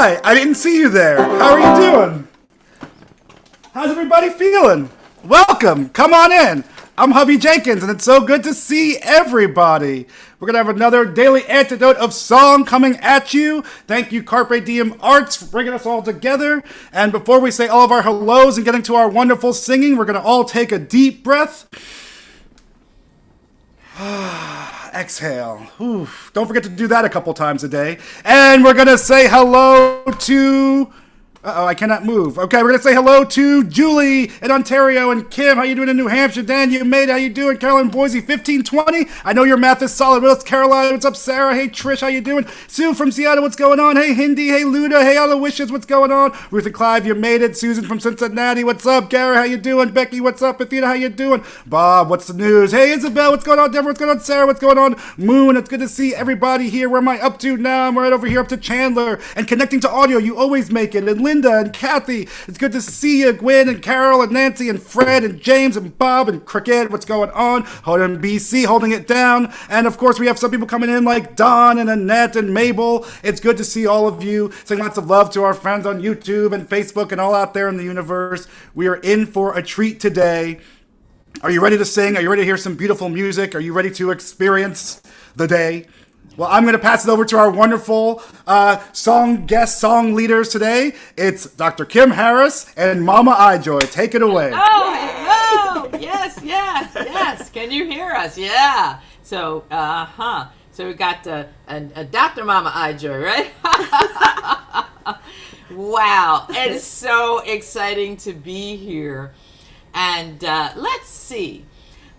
Hi, I didn't see you there. How are you doing? How's everybody feeling? Welcome, come on in. I'm Hubby Jenkins, and it's so good to see everybody. We're going to have another daily antidote of song coming at you. Thank you, Carpe Diem Arts, for bringing us all together. And before we say all of our hellos and get into our wonderful singing, we're going to all take a deep breath. Exhale. Oof. Don't forget to do that a couple times a day. And we're going to say hello to... Uh-oh, I cannot move. Okay, we're going to say hello to Julie in Ontario and Kim. How you doing in New Hampshire? Dan, you made it. How you doing? Carolyn, Boise, 1520. I know your math is solid. What's Caroline? What's up, Sarah? Hey, Trish, how you doing? Sue from Seattle, what's going on? Hey, Hindi. Hey, Luda. Hey, Aloysius, what's going on? Ruth and Clive, you made it. Susan from Cincinnati, what's up? Gary, how you doing? Becky, what's up? Athena, how you doing? Bob, what's the news? Hey, Isabel, what's going on? Deborah, what's going on? Sarah, what's going on? Moon, it's good to see everybody here. Where am I up to now? I'm right over here up to Chandler. And connecting to audio, you always make it. And Linda and Kathy, it's good to see you. Gwen and Carol and Nancy and Fred and James and Bob and Cricket. What's going on? Holding BC, holding it down. And of course, we have some people coming in like Don and Annette and Mabel. It's good to see all of you. Sending lots of love to our friends on YouTube and Facebook and all out there in the universe. We are in for a treat today. Are you ready to sing? Are you ready to hear some beautiful music? Are you ready to experience the day? Well, I'm going to pass it over to our wonderful song leaders today. It's Dr. Kim Harris and Mama Ijoy. Take it away. Oh, yes. Can you hear us? Yeah. So, So we got a Dr. Mama Ijoy, right? Wow. It is so exciting to be here. And let's see.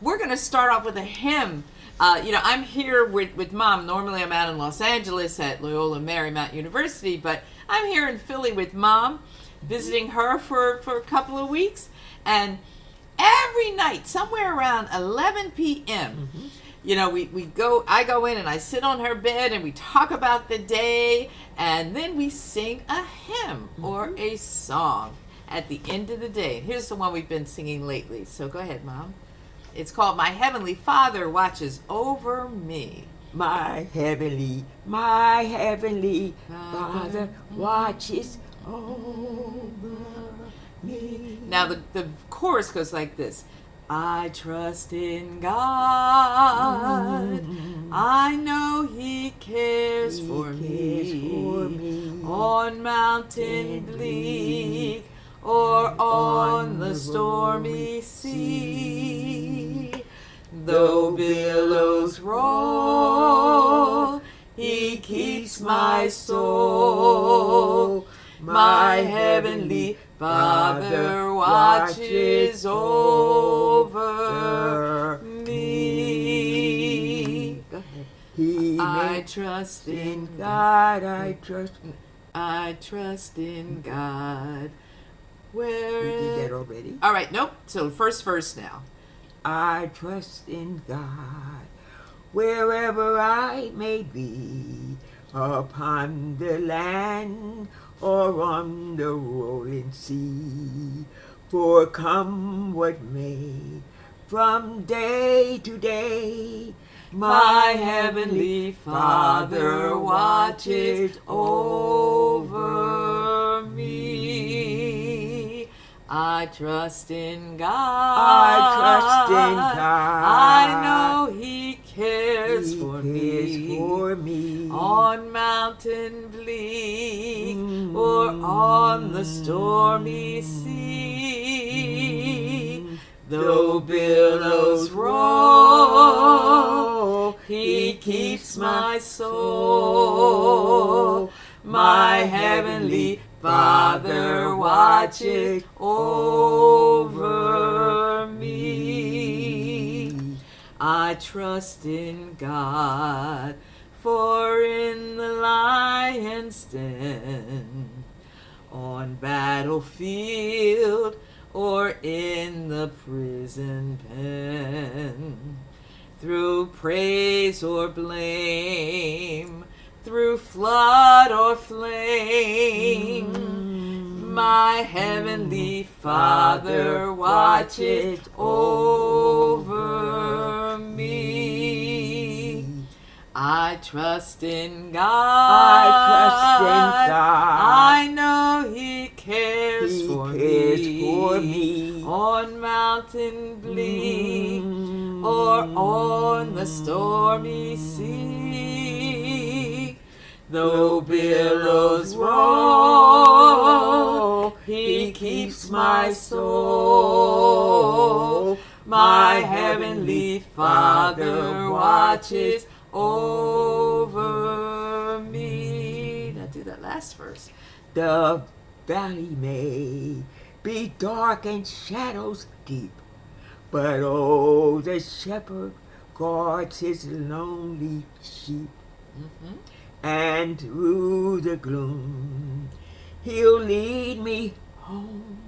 We're going to start off with a hymn. I'm here with Mom. Normally I'm out in Los Angeles at Loyola Marymount University, but I'm here in Philly with Mom, visiting her for a couple of weeks. And every night, somewhere around 11 p.m., I go in and I sit on her bed and we talk about the day, and then we sing a hymn or a song at the end of the day. Here's the one we've been singing lately. So go ahead, Mom. It's called My Heavenly Father Watches Over Me. My heavenly Father watches over me. Now the chorus goes like this. I trust in God. I know He cares for me. On mountain bleak or on the stormy sea. Though billows roll, He keeps my soul. My heavenly Father watches over me. Go ahead. I trust in God. I trust in God. Where We did that already. All right, nope. So first verse now. I trust in God wherever I may be, upon the land or on the rolling sea. For come what may, from day to day, My heavenly Father watches over me. I trust in God. I know He cares for me. On mountain bleak or on the stormy sea. Though billows roll, He keeps my soul. My heavenly Father watches over me. I trust in God, for in the lion's den, on battlefield, or in the prison pen, through praise or blame, through flood or flame, my heavenly Father watches over me. I trust in God. I trust in God. I know He cares He for cares me. for me. On mountain bleak or on the stormy sea. Though billows roll, He keeps my soul. My heavenly Father watches over me. Now do that last verse. The valley may be dark and shadows deep, but oh, the shepherd guards his lonely sheep. Mm-hmm. And through the gloom, He'll lead me home.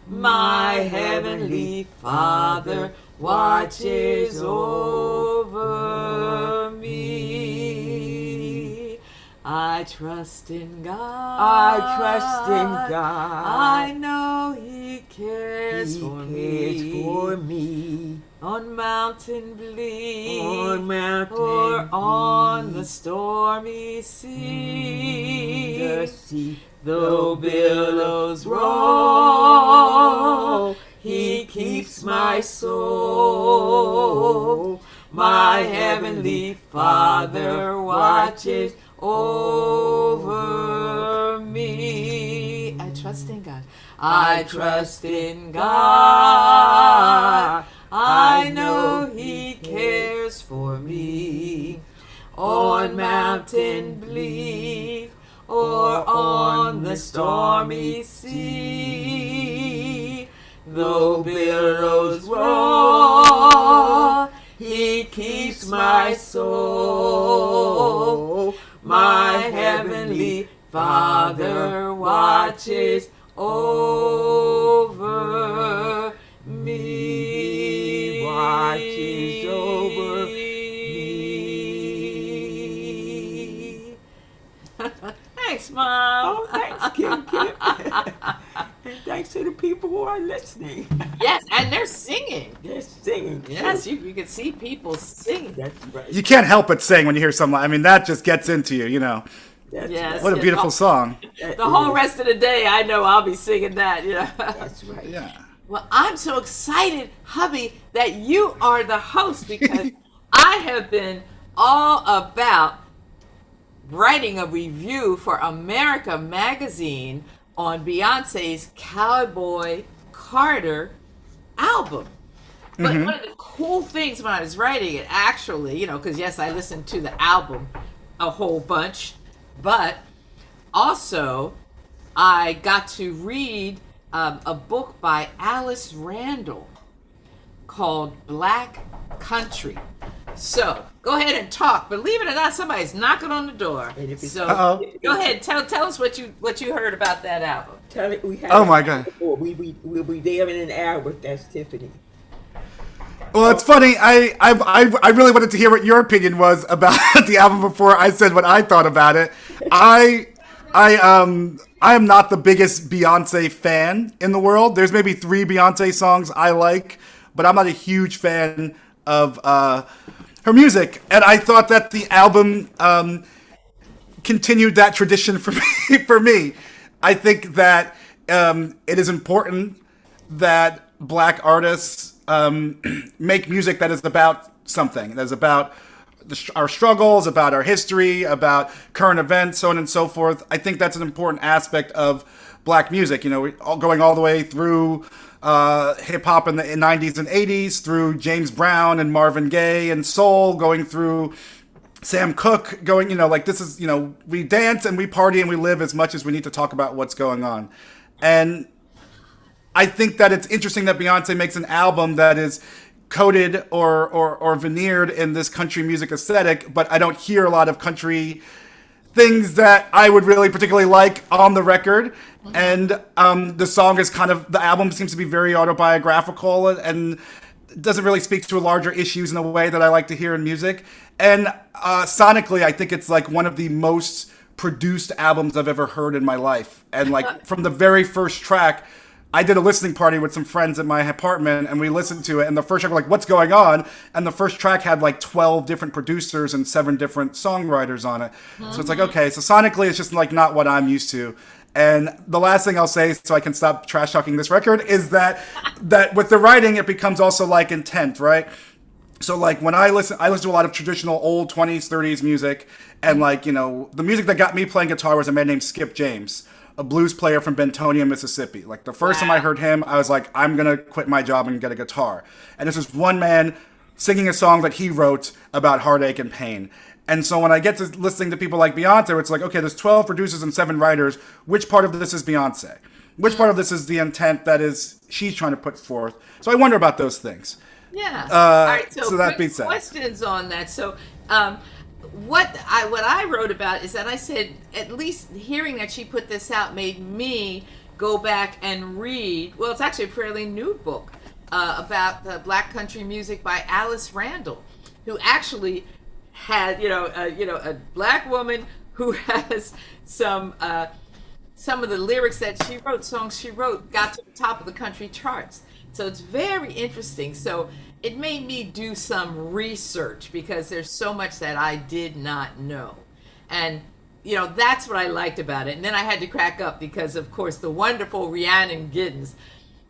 My heavenly Father watches over me. I trust in God. I trust in God. I know He cares He for cares me. for me. On mountain bleak On mountain or on bleak. the stormy sea. The sea. Though billows roll, He keeps my soul. My heavenly Father watches over me. I trust in God. I trust in God. I know He cares for me. On mountain bleak or on the stormy sea. Though billows roll, He keeps my soul. My heavenly Father watches over me. Watches over me. Thanks, Mom. Oh, thanks, Kim. And thanks to the people who are listening. Yes, and they're singing. They're singing. Yes, you can see people singing. That's right. You can't help but sing when you hear something. I mean, that just gets into you, you know. That's Yes. right. What a beautiful song. The whole rest of the day, I know I'll be singing that. You know. That's right. Yeah. Well, I'm so excited, hubby, that you are the host because I have been all about writing a review for America magazine on Beyonce's Cowboy Carter album. But one of the cool things when I was writing it, actually, you know, because yes, I listened to the album a whole bunch, but also I got to read a book by Alice Randall called Black Country. So go ahead and talk. Believe it or not, somebody's knocking on the door. And if it's- So Uh-oh. go ahead, tell us what you heard about that album. Tell it we have Oh, my God. We'll be there in an hour. That's Tiffany. Well, it's funny. I really wanted to hear what your opinion was about the album before I said what I thought about it. I am not the biggest Beyonce fan in the world. There's maybe 3 Beyonce songs I like, but I'm not a huge fan of her music. And I thought that the album continued that tradition for me. For me, I think that it is important that Black artists make music that is about something, that is about our struggles, about our history, about current events, so on and so forth. I think that's an important aspect of Black music. You know, going all the way through hip hop in the 90s and 80s, through James Brown and Marvin Gaye and soul, going through Sam Cooke, going, you know, like this is, you know, we dance and we party and we live as much as we need to talk about what's going on. And I think that it's interesting that Beyonce makes an album that is coated or veneered in this country music aesthetic, but I don't hear a lot of country things that I would really particularly like on the record. And the song is the album seems to be very autobiographical and doesn't really speak to larger issues in a way that I like to hear in music. And sonically, I think it's like one of the most produced albums I've ever heard in my life. And like from the very first track, I did a listening party with some friends in my apartment, and we listened to it. And the first track, we're like, "What's going on?" And the first track had like 12 different producers and 7 different songwriters on it. So it's like, okay, so sonically, it's just like not what I'm used to. And the last thing I'll say, so I can stop trash talking this record, is that with the writing, it becomes also like intent, right? So like when I listen to a lot of traditional old 20s, 30s music, and like, you know, the music that got me playing guitar was a man named Skip James, a blues player from Bentonia, Mississippi. Like the first time I heard him, I was like, I'm gonna quit my job and get a guitar. And this is one man singing a song that he wrote about heartache and pain. And so when I get to listening to people like Beyonce, it's like, okay, there's 12 producers and 7 writers. Which part of this is Beyonce? Which part of this is the intent that is she's trying to put forth? So I wonder about those things. Yeah. All right. So that quick being said, questions on that. So, what I wrote about is that I said at least hearing that she put this out made me go back and read. Well, it's actually a fairly new book about Black country music by Alice Randall, who actually had a Black woman who has some of the lyrics that she wrote, songs she wrote, got to the top of the country charts. So it's very interesting. So it made me do some research because there's so much that I did not know. And, you know, that's what I liked about it. And then I had to crack up because, of course, the wonderful Rhiannon Giddens,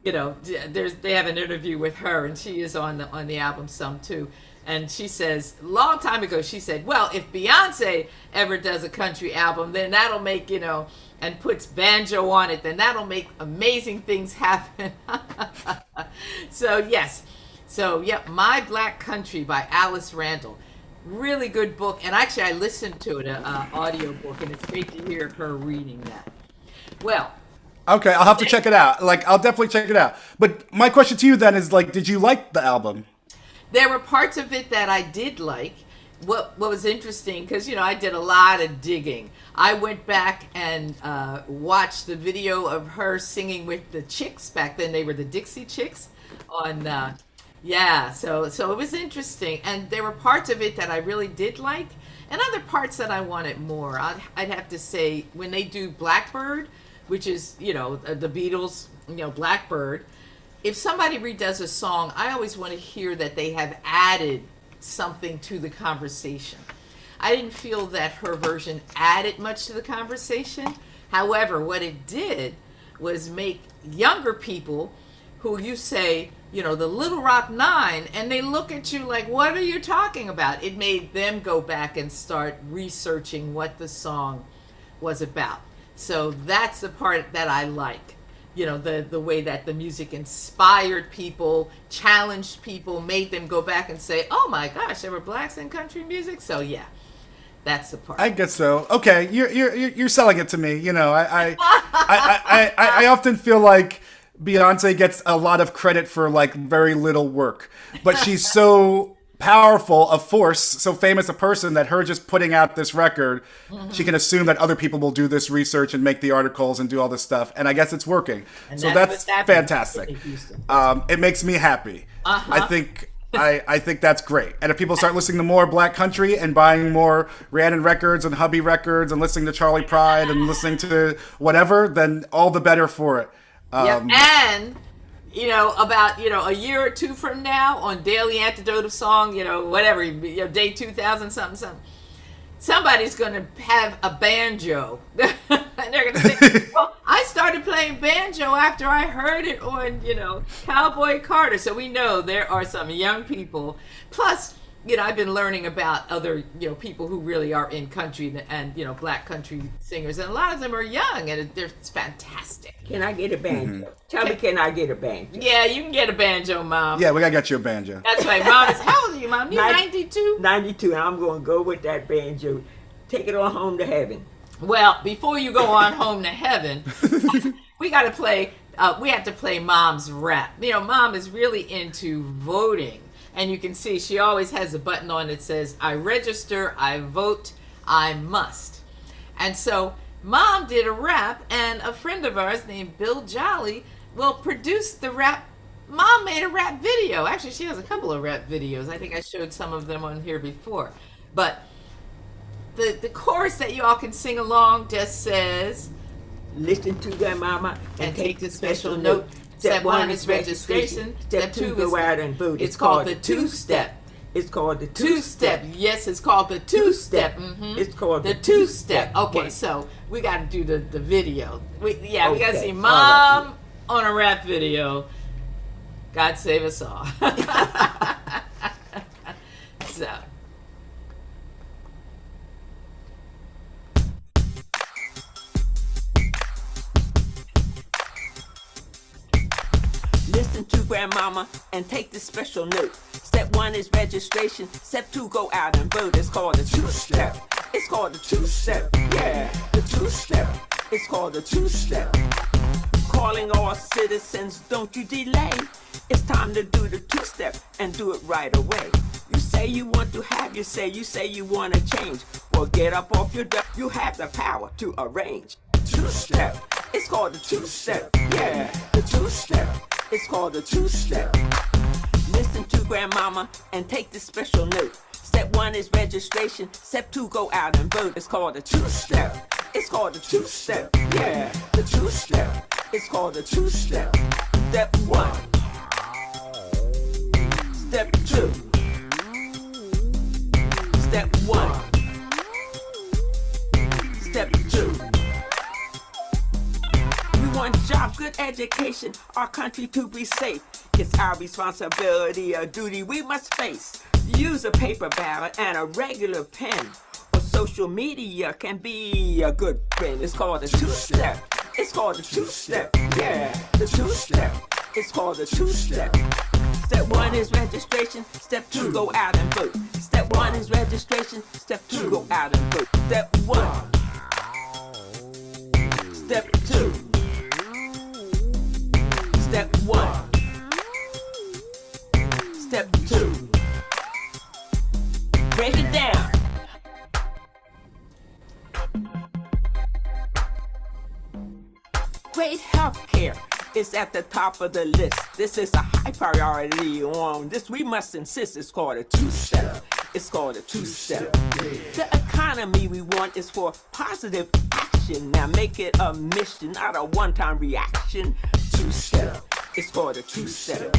you know, they have an interview with her, and she is on the album some too. And she says, a long time ago, she said, well, if Beyonce ever does a country album, then that'll make, you know, and puts banjo on it, then that'll make amazing things happen. So, yes. So, yep, My Black Country by Alice Randall. Really good book. And actually, I listened to it, an audio book, and it's great to hear her reading that. Well. Okay, I'll have to check it out. Like, I'll definitely check it out. But my question to you then is, like, did you like the album? There were parts of it that I did like. What was interesting, because, you know, I did a lot of digging. I went back and watched the video of her singing with the Chicks. Back then they were the Dixie Chicks on, so it was interesting. And there were parts of it that I really did like, and other parts that I wanted more. I'd have to say, when they do Blackbird, which is, you know, the Beatles, you know, Blackbird, if somebody redoes a song, I always want to hear that they have added something to the conversation. I didn't feel that her version added much to the conversation. However, what it did was make younger people who you say, you know, the Little Rock Nine, and they look at you like, what are you talking about? It made them go back and start researching what the song was about. So that's the part that I like. You know, the way that the music inspired people, challenged people, made them go back and say, oh my gosh, there were blacks in country music. So yeah, that's the part. I guess so. Okay, you're selling it to me. You know, I often feel like Beyonce gets a lot of credit for like very little work, but she's so powerful a force, so famous a person, that her just putting out this record, she can assume that other people will do this research and make the articles and do all this stuff, and I guess it's working. And so that's fantastic. It makes me happy. I think that's great. And if people start listening to more Black country and buying more Rhiannon records and Hubby records and listening to Charlie Pride and listening to whatever, then all the better for it. And you know, about, you know, a year or two from now on Daily Antidote of Song, you know, whatever, you know, day 2000 something, somebody's going to have a banjo. And they're going to say, well, I started playing banjo after I heard it on, you know, Cowboy Carter. So we know there are some young people. Plus, you know, I've been learning about other, you know, people who really are in country and you know, Black country singers. And a lot of them are young, and it's fantastic. Can I get a banjo? Tell me, can I get a banjo? Yeah, you can get a banjo, Mom. Yeah, we gotta get you a banjo. That's right. Mom is, how old are you, Mom? You're 92? 92, and I'm going to go with that banjo. Take it on home to heaven. Well, before you go on home to heaven, we got to play, we have to play Mom's rap. You know, Mom is really into voting. And you can see she always has a button on that says, I register, I vote, I must. And so Mom did a rap, and a friend of ours named Bill Jolly produced the rap. Mom made a rap video. Actually, she has a couple of rap videos. I think I showed some of them on here before. But the chorus that you all can sing along just says, Listen to their mama And take the special note. Step 1 is registration. Step 2 go is out and vote. It's called the two-step. It's called the Two-step. Yes, it's called the two-step. It's called The two-step. Okay, What? so we got to do the video. We got to Okay, see all Mom on a rap video. God save us all. So. Listen to grandmama and take this special note. Step 1 is registration. Step 2, go out and vote. It's called the two-step. It's called the two-step. Yeah, the two-step. It's called the two-step. Calling all citizens, don't you delay. It's time to do the two-step and do it right away. You say you want to have, you say you want to change. Well, get up off your duck. You have the power to arrange. Two-step. It's called the two-step. Yeah, the two-step. It's called the two-step. Listen to grandmama and take this special note. Step 1 is registration. Step 2, go out and vote. It's called the two-step. It's called the two-step. Yeah, the two-step. It's called the two-step. Step 1. Step 2. Step 1. Step 2. We want job, good education, our country to be safe. It's our responsibility, a duty we must face. Use a paper ballot and a regular pen, or social media can be a good friend. It's called the two-step. It's called the two-step. Yeah, the two-step. It's called the two-step. Step 1 is registration. Step 2, go out and vote. Step 1 is registration. Step 2, go out and vote. Step 1. Step 2. Step 1. Step 2. Break it down. Great health care is at the top of the list. This is a high priority. On this we must insist. It's called a two-step. It's called a two-step. The economy we want is for positive action. Now make it a mission, not a one-time reaction. Two-step. It's called a two-step.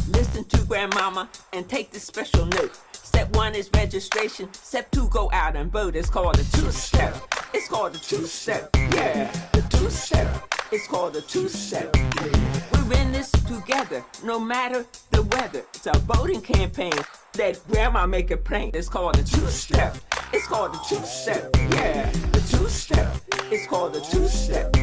Listen to grandmama and take this special note. Step 1 is registration. Step 2, go out and vote. It's called a two-step. It's called a two-step. Yeah, the two-step. It's called a two-step. We're in this together, no matter the weather. It's a voting campaign. Let grandma make it plain. It's called a two-step. It's called a two-step. Yeah, the two-step. It's called a two-step.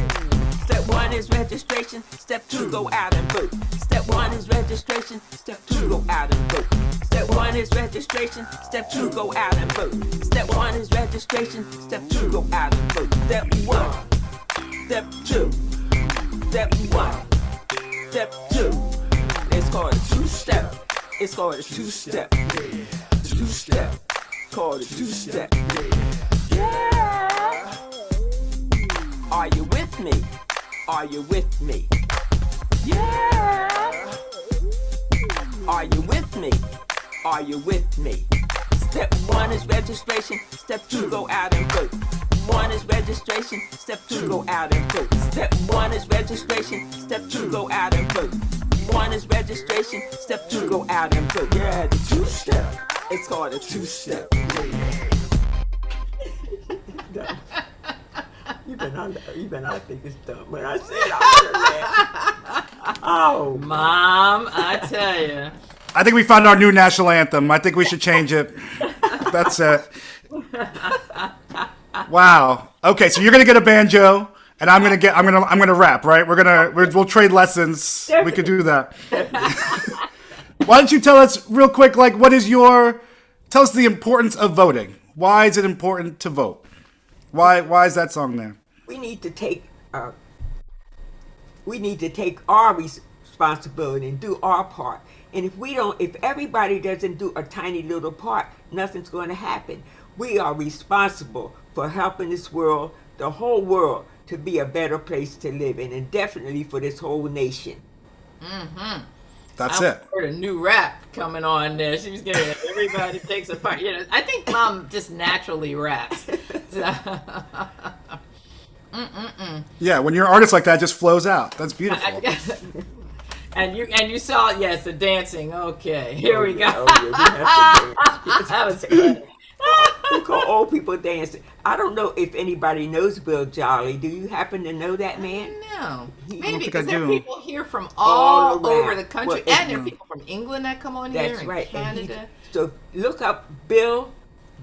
Step 1 is registration. Step 2, go out and vote. Step 1 is registration. Step 2, go out and vote. Step 1 is registration. Step 2, go out and vote. Step 1 is registration. Step 2, go out and vote. Step 1. Step 2. Step 1. Step 2. It's called a two-step. It's called a two-step. Two-step. Called a two-step. Yeah. Are you with me? Are you with me? Yeah. Are you with me? Are you with me? Step 1 is registration. Step 2, go out and vote. 1 is registration. Step 2, go out and vote. Step 1 is registration. Step 2, go out and vote. 1 is registration. Step 2, go out and vote. Yeah, the two-step. It's called a two-step. You been I think it's dumb. When I said I laugh. Oh, Mom, I tell you. I think we found our new national anthem. I think we should change it. That's it. Wow. Okay, so you're gonna get a banjo, and I'm gonna rap. Right? We'll trade lessons. We could do that. Why don't you tell us real quick? Like, tell us the importance of voting. Why is it important to vote? Why is that song there? we need to take our responsibility and do our part. And if everybody doesn't do a tiny little part, nothing's going to happen. We are responsible for helping this world, the whole world, to be a better place to live in, and definitely for this whole nation. Mm-hmm. That's I it. heard a new rap coming on there. She was getting everybody takes a part. I think Mom just naturally raps. So, Yeah, when you're an artist like that, it just flows out. That's beautiful. And you saw, yes, the dancing. Okay, here we go. Oh, yeah, we have to dance. That was funny. We call old people dancing. I don't know if anybody knows Bill Jolly. Do you happen to know that man? No, maybe think I because there are do. people here from all around. over the country, Well, and there are people from England that come on here, That's and right. And Canada. so look up Bill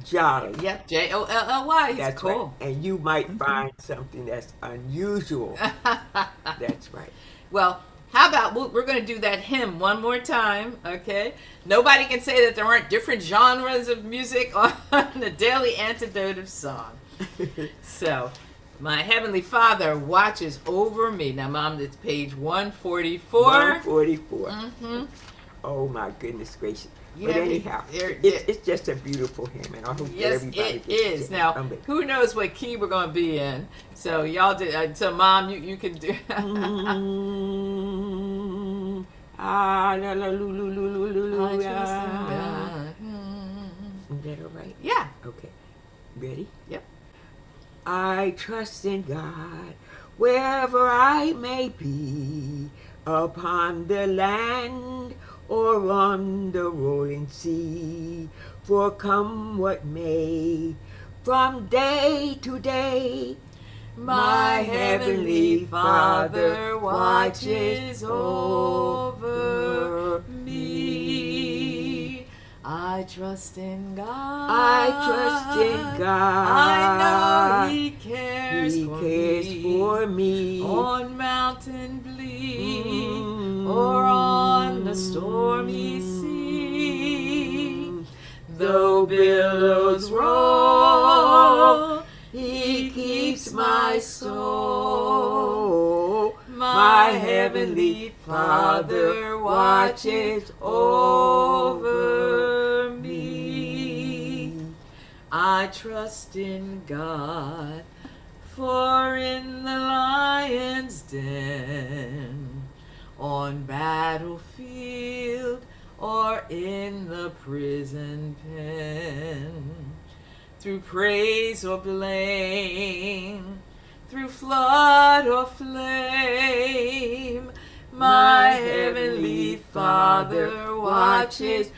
Jolly. Yep, Jolly. He's That's cool. right. And you might find something that's unusual. That's right. Well, how about we're going to do that hymn one more time, okay? Nobody can say that there aren't different genres of music on the Daily Antidote of Song. So, my Heavenly Father watches over me. Now, Mom, it's page 144. 144. Mm-hmm. Oh, my goodness gracious. Yeah, But anyhow, there- it's just a beautiful hymn, and I hope that Yes, everybody it gets is. it. Now, who knows what key we're going to be in? So, y'all did. So, Mom, you can do. Ah, la la lu lu lu lu lu I lu. trust in ah. God. Is that all right? Yeah. Okay. Ready? Yep. I trust in God wherever I may be, upon the land or on the rolling sea. For come what may, from day to day, My Heavenly Father watches over me. I trust in God. I trust in God. I know He cares, He for, cares me. for me. On mountain bleak or on the stormy sea. Though billows roll, He keeps my soul. My Heavenly Father watches over me. I trust in God, for in the lion's den, on battlefield, or in the prison pen, through praise or blame, through flood or flame, my Heavenly Father watches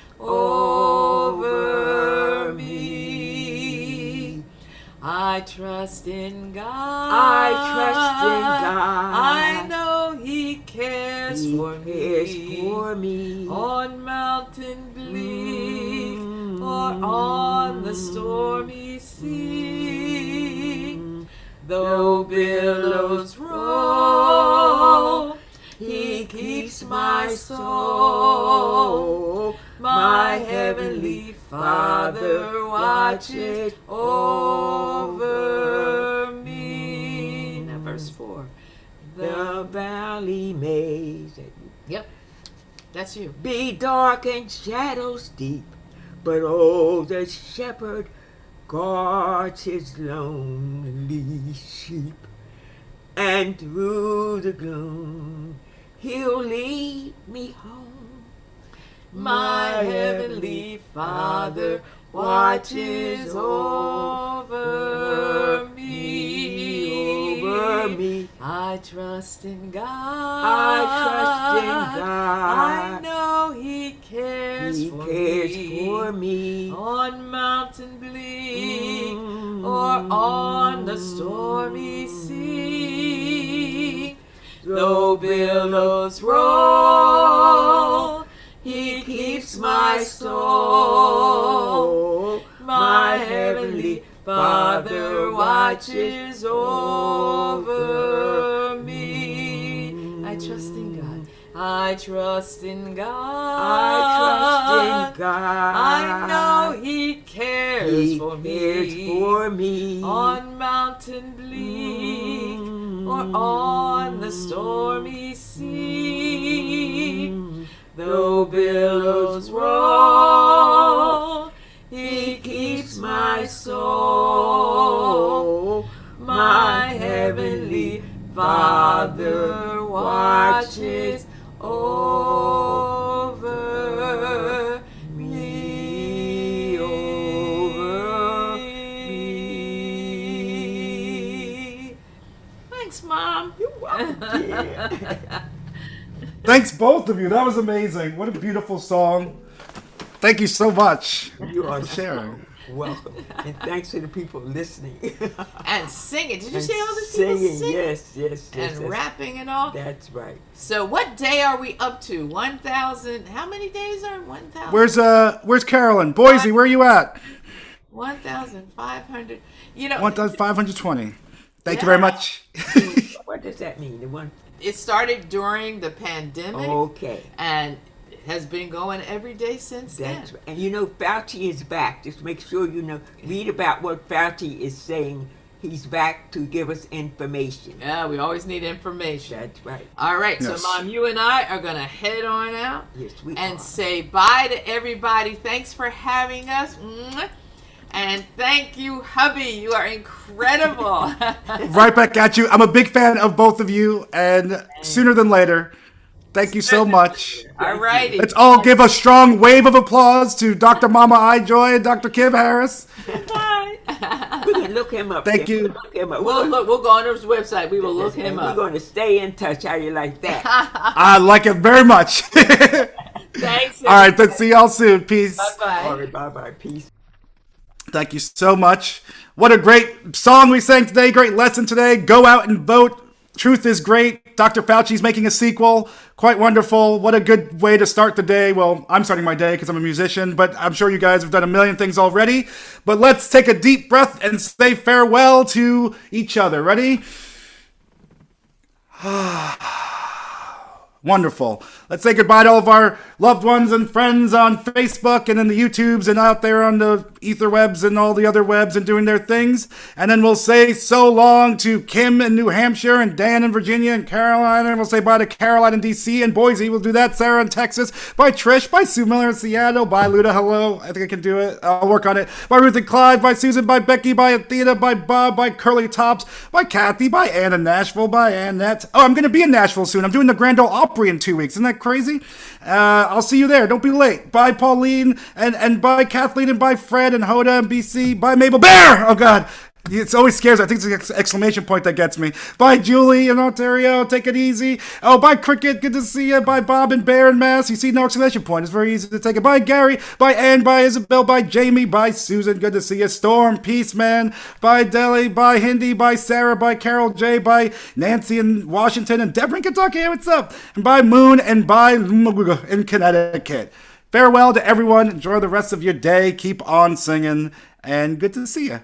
over me. I trust in God. I trust in God. I know He cares He for cares me. for me. On mountain bleak or on the stormy sea. Though billows roll, He keeps my soul. My Heavenly Father watches over me. Now, verse 4. The valley may Yep, that's you. be dark and shadows deep, but oh, the shepherd guards his lonely sheep, and through the gloom He'll lead me home. My Heavenly Father watches over me. Over me. I trust in God. I trust in God. I know He cares He for cares me. for me. On mountain bleak or on the stormy sea. Though billows roll, He keeps my soul. My Heavenly Father watches over me. I trust in God. I trust in God. I trust in God. I know He cares He for cares me. for me. On mountain bleak or on the stormy sea. Though billows roll, He keeps my soul. My Heavenly Father watches over me. Over me. Thanks, Mom. You're welcome, dear. Thanks, both of you. That was amazing. What a beautiful song. Thank you so much You are for sharing. welcome. And thanks to the people listening. And singing. Did you And see all the people singing? Yes. And that's, rapping and all. That's right. So what day are we up to? 1,000. How many days are 1,000? Where's Carolyn? Boise, where are you at? 1,500. You know, 1,520. Thank you Yeah. very much. What does that mean? The one. it started during the pandemic Okay. and has been going every day since That's then. right. And you know, Fauci is back. Just make sure you know. Read about what Fauci is saying. He's back to give us information. Yeah, we always need information. That's right. All right, Yes. so Mom, you and I are going to head on out Yes, we and are. say bye to everybody. Thanks for having us. Mwah. And thank you, hubby. You are incredible. Right back at you. I'm a big fan of both of you, and sooner than later. Thank you so much. All righty. Let's all give a strong wave of applause to Dr. Mama Ijoy and Dr. Kim Harris. Bye. We can look him up. Thank Kim. you. Look him up. We'll go on his website. We will look him We're up. going to stay in touch. How you like that? I like it very much. Thanks. All right, let's see y'all soon. Peace. Bye-bye. All right, bye. Peace. Thank you so much. What a great song we sang today. Great lesson today. Go out and vote. Truth is great. Dr. Fauci's making a sequel. Quite wonderful. What a good way to start the day. Well, I'm starting my day because I'm a musician, but I'm sure you guys have done a million things already. But let's take a deep breath and say farewell to each other. Ready? Wonderful. Let's say goodbye to all of our loved ones and friends on Facebook and in the YouTubes and out there on the ether webs and all the other webs and doing their things. And then we'll say so long to Kim in New Hampshire and Dan in Virginia and Carolina. And we'll say bye to Caroline in DC and Boise. We'll do that. Sarah in Texas. Bye Trish. Bye Sue Miller in Seattle. Bye Luda. Hello. I think I can do it. I'll work on it. Bye Ruth and Clive. Bye Susan. Bye Becky. Bye Athena. Bye Bob. Bye Curly Tops. Bye Kathy. Bye Ann in Nashville. Bye Annette. Oh, I'm going to be in Nashville soon. I'm doing the Grand Ole Opry in 2 weeks. Isn't that crazy? I'll see you there. Don't be late. Bye, Pauline, and bye, Kathleen, and bye, Fred, and Hoda, and BC. Bye, Mabel Bear! Oh, God. It always scares me. I think it's the exclamation point that gets me. Bye, Julie in Ontario. Take it easy. Oh, bye, Cricket. Good to see you. Bye, Bob and Bear in Mass. You see no exclamation point. It's very easy to take it. Bye, Gary. Bye, Ann. Bye, Isabel. Bye, Jamie. Bye, Susan. Good to see you. Storm. Peace, man. Bye, Deli. Bye, Hindi. Bye, Sarah. Bye, Carol J. Bye, Nancy in Washington. And Deborah in Kentucky. Hey, what's up? And bye, Moon. And bye, in Connecticut. Farewell to everyone. Enjoy the rest of your day. Keep on singing. And good to see you.